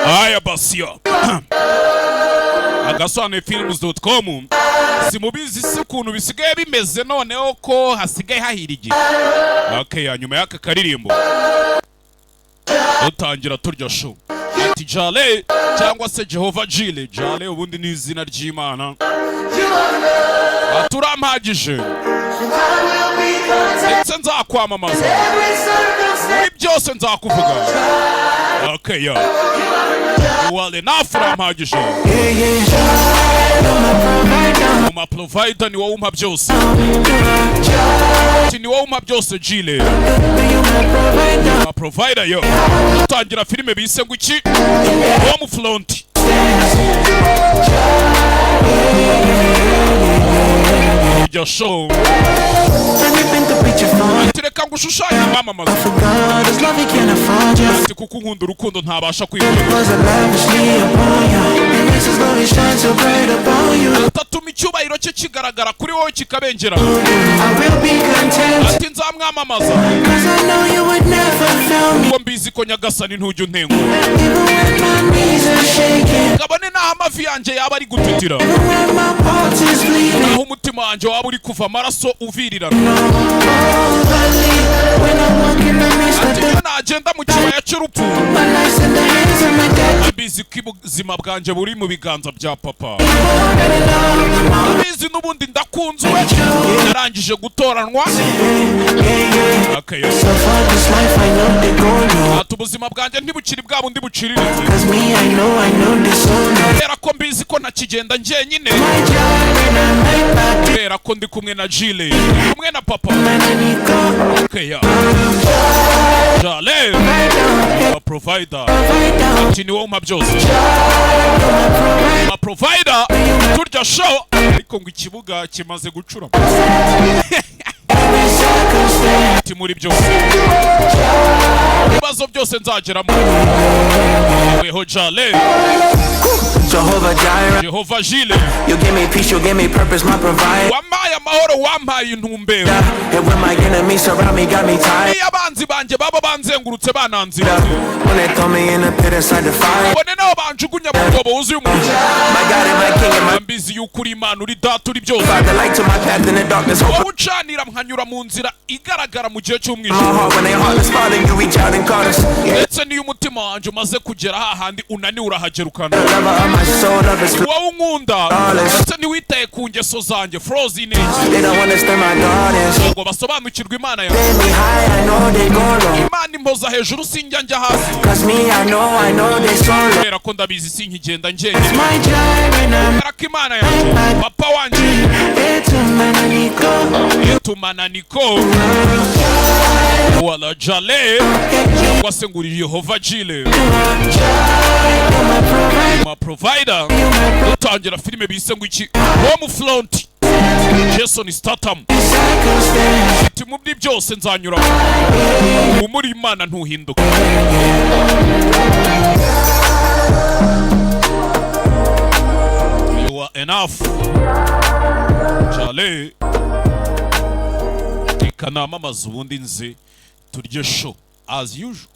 aya basiyo agasobanuye films.com simubizi si ukuntu bisigaye bimeze noneho ko hasigaye hahira igihe. Okay, nyuma y'aka karirimbo utangira turya show ati Jale cyangwa se Jehova Jile. Jale ubundi ni izina ry'Imana. Aturampagije ndetse nzakwamamaza muri byose nzakuvuga. Okay, yo wale nafurampagije uma provider ni wowe umpa byose. Ni wowe umpa byose Jile. Uma provider yo. Utangira filime bise ngo iki Home Front. Your show Tireka ngushushanya mamamaza ati kuko nkunda urukundo ntabasha kwigurira atatuma icyubahiro cye kigaragara kuri wowe kikabengera ati nzamwamamaza ngo mbizi ko Nyagasani ntujya untengo kabone naho amavi yanjye yaba ari gutitira naho umutima wanjye waba uri kuva amaraso uvirirana ati nagenda mu kibaya cy'urupfu mbizi ko ubuzima bwanjye buri mu biganza bya papa mbizi n'ubundi ndakunzwe narangije gutoranwa. ati ubuzima bwanjye ntibukiri bwa bundi buciriritse kubera ko mbizi ko ntakigenda njyenyine kubera ko ndi kumwe na Jile kumwe na papa. Okay, ya Jale a provider ati ni wowe umpa byose. A provider turya show ariko ngo ikibuga kimaze gucura ati muri byose ibibazo byose nzageramo weho Jale Jehova Jile. You give me peace, you give me purpose, my provider. Wampaye amahoro, wampaye intumbero. And when my enemies surround me, got me tired. Iyo abanzi banje baba banzengurutse bananzira. When they throw me in the pit inside the fire. Bone nabo banjugunya mu rwobo wuzuye umuriro. My God and my King and my mbizi y'ukuri Imana uri data uri byose. the light to my path in the darkness. Wowe ucanira nkanyura mu nzira igaragara mu gihe cy'umwijima. My heart when they heart is falling, you reach out and call us. Ndetse niyo umutima wanje umaze kugera hahandi unaniwe urahagerukana. Wowe unkunda ndetse ntiwitaye ku ngeso zanjye frozen ngo basobanukirwe Imana yawe. Imana impoza hejuru sinjya njya hasi kubera ko ndabizi sinkigenda njyenyine kubera ko Imana yanjye papa wanjye etumananiko wala Jale cyangwa se ngo uri Jehova Jile ma provider. Utangira filime bise ngo iki Home Front Jason Statham ati mu byo byose nzanyura muri Imana ntuhinduka. You are enough Jale ikanamamaza ubundi nze turye show as usual.